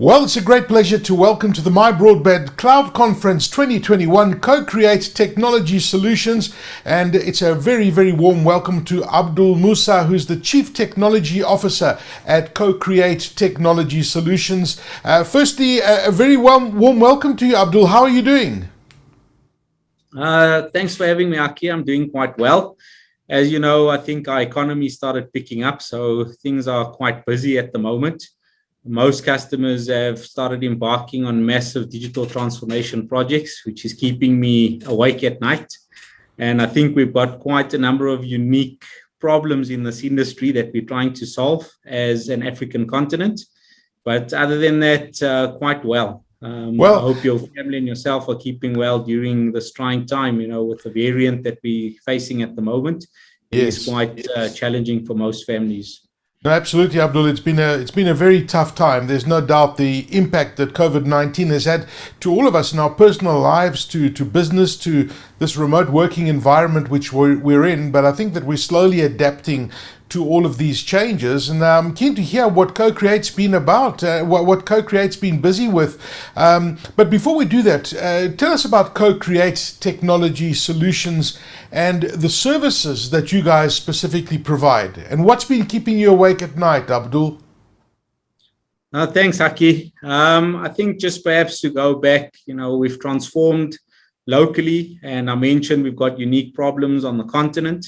Well, it's a great pleasure to welcome to the My Broadband Cloud Conference 2021 CoCre8 Technology Solutions, and it's a very, very warm welcome to Abdul Moosa, who's the Chief Technology Officer at CoCre8 Technology Solutions. Firstly, a very warm welcome to you, Abdul. How are you doing? Thanks for having me, Aki. I'm doing quite well. As you know, I think our economy started picking up, so things are quite busy at the moment. Most customers have started embarking on massive digital transformation projects, which is keeping me awake at night. And I think we've got quite a number of unique problems in this industry that we're trying to solve as an African continent. But other than that, quite well. I hope your family and yourself are keeping well during this trying time, with the variant that we're facing at the moment. It is quite challenging for most families. No, absolutely, Abdul. It's been a very tough time. There's no doubt the impact that COVID-19 has had to all of us in our personal lives, to business, to this remote working environment which we're in. But I think that we're slowly adapting to all of these changes, and I'm keen to hear what CoCre8's been about, what CoCre8's been busy with. But before we do that, tell us about CoCre8 Technology Solutions and the services that you guys specifically provide, and what's been keeping you awake at night, Abdul? Thanks, Aki. I think just perhaps to go back, we've transformed locally, and I mentioned we've got unique problems on the continent.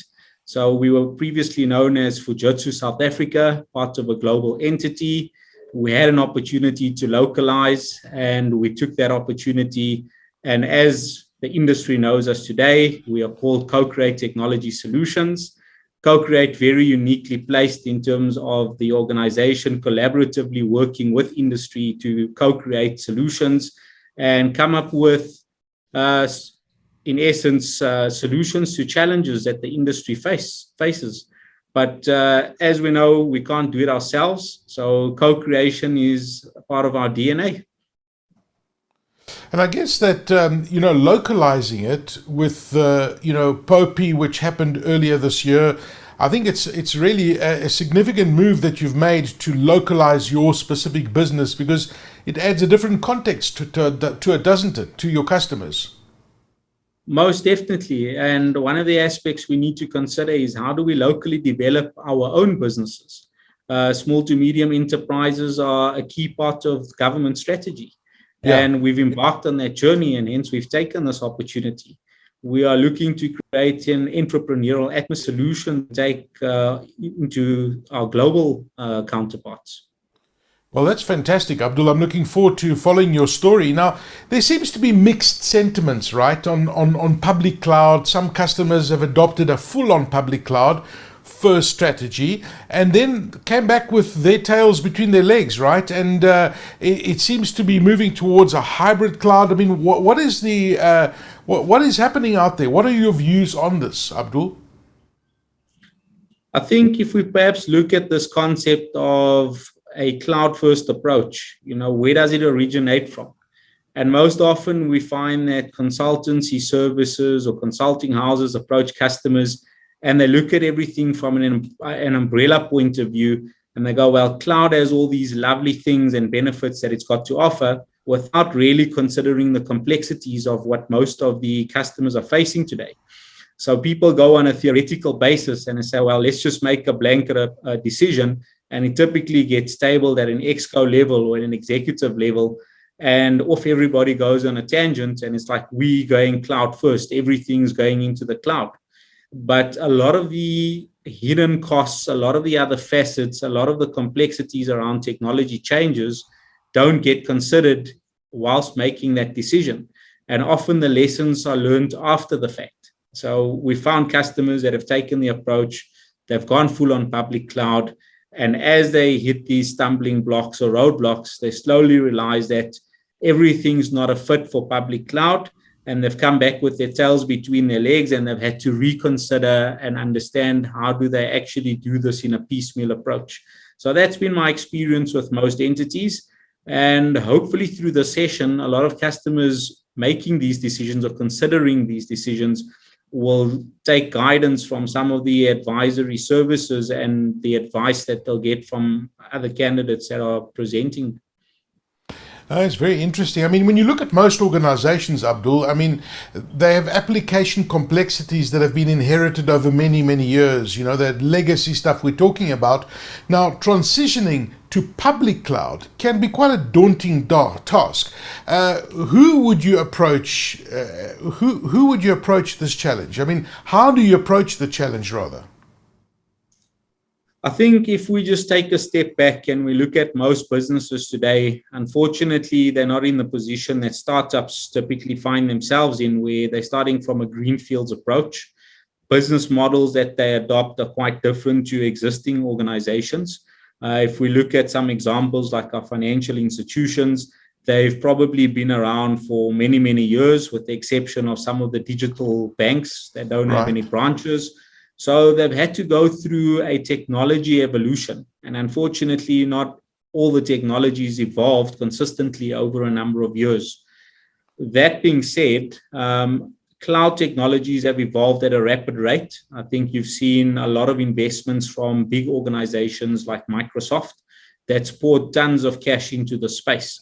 So we were previously known as Fujitsu South Africa, part of a global entity. We had an opportunity to localize, and we took that opportunity. And as the industry knows us today, we are called CoCre8 Technology Solutions. CoCre8 very uniquely placed in terms of the organization collaboratively working with industry to co-create solutions and come up with in essence, solutions to challenges that the industry faces. But as we know, we can't do it ourselves. So co-creation is a part of our DNA. And I guess that, localizing it with, POPI, which happened earlier this year, I think it's really a significant move that you've made to localize your specific business, because it adds a different context to it, doesn't it, to your customers? Most definitely. And one of the aspects we need to consider is how do we locally develop our own businesses? Small to medium enterprises are a key part of government strategy. Yeah. And we've embarked on that journey, and hence we've taken this opportunity. We are looking to create an entrepreneurial atmosphere solution take into our global counterparts. Well, that's fantastic, Abdul. I'm looking forward to following your story. Now, there seems to be mixed sentiments, right, on public cloud. Some customers have adopted a full-on public cloud first strategy and then came back with their tails between their legs, right? And it seems to be moving towards a hybrid cloud. I mean, what is happening out there? What are your views on this, Abdul? I think if we perhaps look at this concept of a cloud-first approach, where does it originate from? And most often we find that consultancy services or consulting houses approach customers and they look at everything from an umbrella point of view, and they go, well, cloud has all these lovely things and benefits that it's got to offer, without really considering the complexities of what most of the customers are facing today. So people go on a theoretical basis and they say, well, let's just make a blanket decision. And it typically gets tabled at an exco level or at an executive level, and off everybody goes on a tangent, and it's like, we going cloud first, everything's going into the cloud. But a lot of the hidden costs, a lot of the other facets, a lot of the complexities around technology changes don't get considered whilst making that decision. And often the lessons are learned after the fact. So we found customers that have taken the approach, they've gone full on public cloud, and as they hit these stumbling blocks or roadblocks, they slowly realize that everything's not a fit for public cloud, and they've come back with their tails between their legs, and they've had to reconsider and understand how do they actually do this in a piecemeal approach. So that's been my experience with most entities, and hopefully through the session, a lot of customers making these decisions or considering these decisions will take guidance from some of the advisory services and the advice that they'll get from other candidates that are presenting. It's very interesting. I mean, when you look at most organizations, Abdul, I mean, they have application complexities that have been inherited over many, many years. You know, that legacy stuff we're talking about. Now, transitioning to public cloud can be quite a daunting task. Who would you approach? Who would you approach this challenge? I mean, how do you approach the challenge, rather? I think if we just take a step back and we look at most businesses today, unfortunately, they're not in the position that startups typically find themselves in, where they're starting from a greenfields approach. Business models that they adopt are quite different to existing organizations. If we look at some examples like our financial institutions, they've probably been around for many, many years, with the exception of some of the digital banks that don't have any Right. branches. So they've had to go through a technology evolution. And unfortunately, not all the technologies evolved consistently over a number of years. That being said, cloud technologies have evolved at a rapid rate. I think you've seen a lot of investments from big organizations like Microsoft that's poured tons of cash into the space.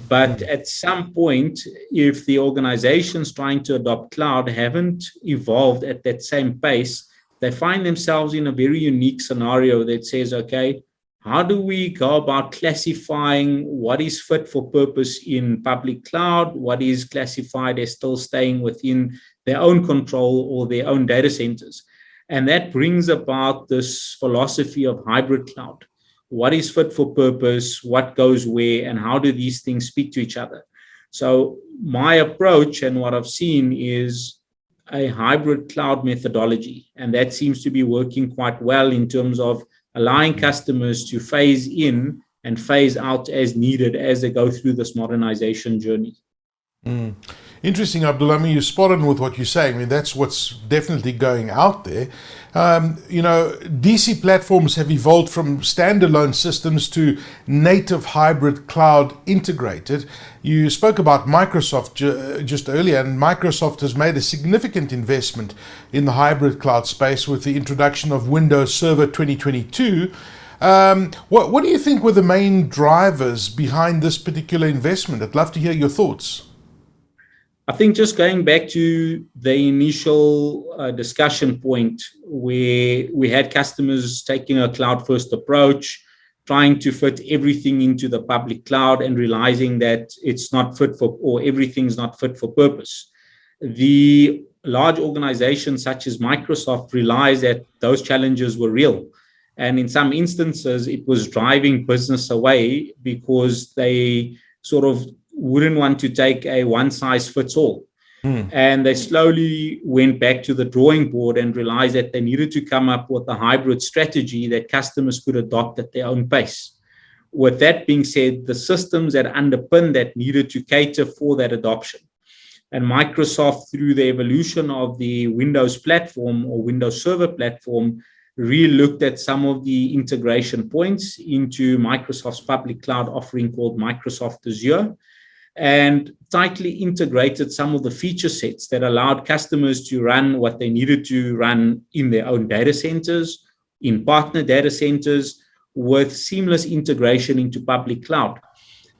But at some point, if the organizations trying to adopt cloud haven't evolved at that same pace, they find themselves in a very unique scenario that says, okay, how do we go about classifying what is fit for purpose in public cloud, what is classified as still staying within their own control or their own data centers? And that brings about this philosophy of hybrid cloud. What is fit for purpose, what goes where, and how do these things speak to each other? So my approach and what I've seen is a hybrid cloud methodology, and that seems to be working quite well in terms of allowing customers to phase in and phase out as needed as they go through this modernization journey. Mm. Interesting, Abdul. I mean, you're spot on with what you're saying. I mean, that's what's definitely going out there. You know, DC platforms have evolved from standalone systems to native hybrid cloud integrated. You spoke about Microsoft just earlier, and Microsoft has made a significant investment in the hybrid cloud space with the introduction of Windows Server 2022. What do you think were the main drivers behind this particular investment? I'd love to hear your thoughts. I think just going back to the initial discussion point where we had customers taking a cloud-first approach, trying to fit everything into the public cloud and realizing that it's not fit for, or everything's not fit for purpose. The large organizations such as Microsoft realized that those challenges were real. And in some instances, it was driving business away because they sort of wouldn't want to take a one size fits all. And they slowly went back to the drawing board and realized that they needed to come up with a hybrid strategy that customers could adopt at their own pace. With that being said, the systems that underpin that needed to cater for that adoption. And Microsoft, through the evolution of the Windows platform or Windows Server platform, really looked at some of the integration points into Microsoft's public cloud offering called Microsoft Azure, and tightly integrated some of the feature sets that allowed customers to run what they needed to run in their own data centers, in partner data centers, with seamless integration into public cloud.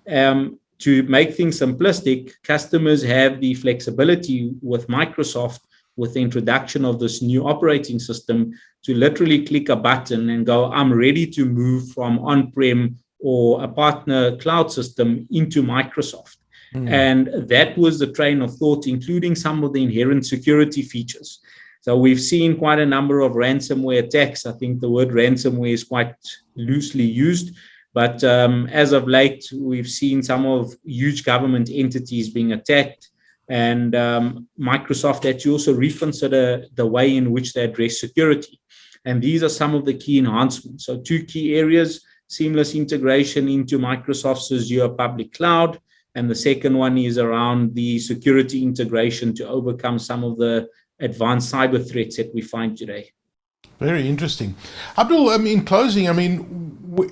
To make things simplistic, customers have the flexibility with Microsoft, with the introduction of this new operating system, to literally click a button and go, I'm ready to move from on-prem or a partner cloud system into Microsoft. And that was the train of thought, including some of the inherent security features. So we've seen quite a number of ransomware attacks. I think the word ransomware is quite loosely used. But as of late, we've seen some of huge government entities being attacked. And Microsoft had to also reconsider the way in which they address security. And these are some of the key enhancements. So two key areas: seamless integration into Microsoft's Azure public cloud. And the second one is around the security integration to overcome some of the advanced cyber threats that we find today. Very interesting. Abdul, in closing,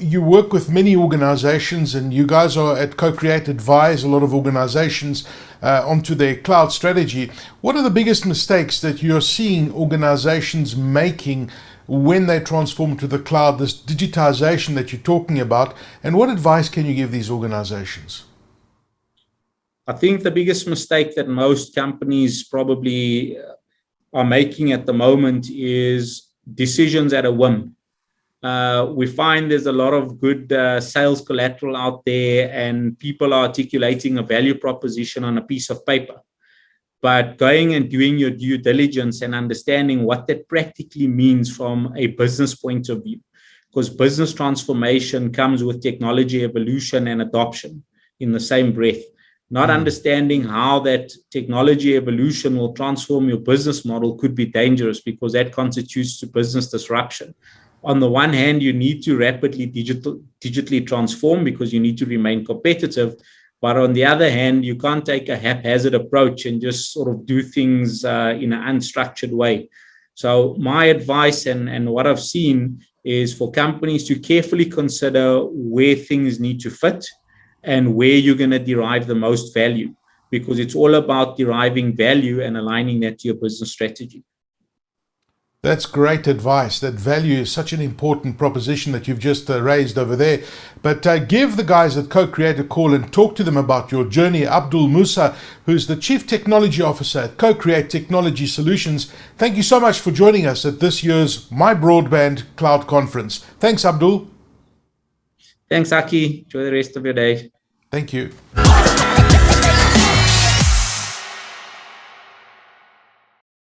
you work with many organizations, and you guys are at CoCre8 advise a lot of organizations onto their cloud strategy. What are the biggest mistakes that you're seeing organizations making when they transform to the cloud, this digitization that you're talking about, and what advice can you give these organizations? I think the biggest mistake that most companies probably are making at the moment is decisions at a whim. We find there's a lot of good sales collateral out there, and people are articulating a value proposition on a piece of paper. But going and doing your due diligence and understanding what that practically means from a business point of view, because business transformation comes with technology evolution and adoption in the same breath. Not understanding how that technology evolution will transform your business model could be dangerous, because that constitutes to business disruption. On the one hand, you need to rapidly digitally transform because you need to remain competitive. But on the other hand, you can't take a haphazard approach and just sort of do things in an unstructured way. So my advice and what I've seen is for companies to carefully consider where things need to fit and where you're going to derive the most value, because it's all about deriving value and aligning that to your business strategy. That's great advice. That value is such an important proposition that you've just raised over there. But give the guys at CoCre8 a call and talk to them about your journey. Abdul Moosa, who's the Chief Technology Officer at CoCre8 Technology Solutions. Thank you so much for joining us at this year's My Broadband Cloud Conference. Thanks, Abdul. Thanks, Aki. Enjoy the rest of your day. Thank you.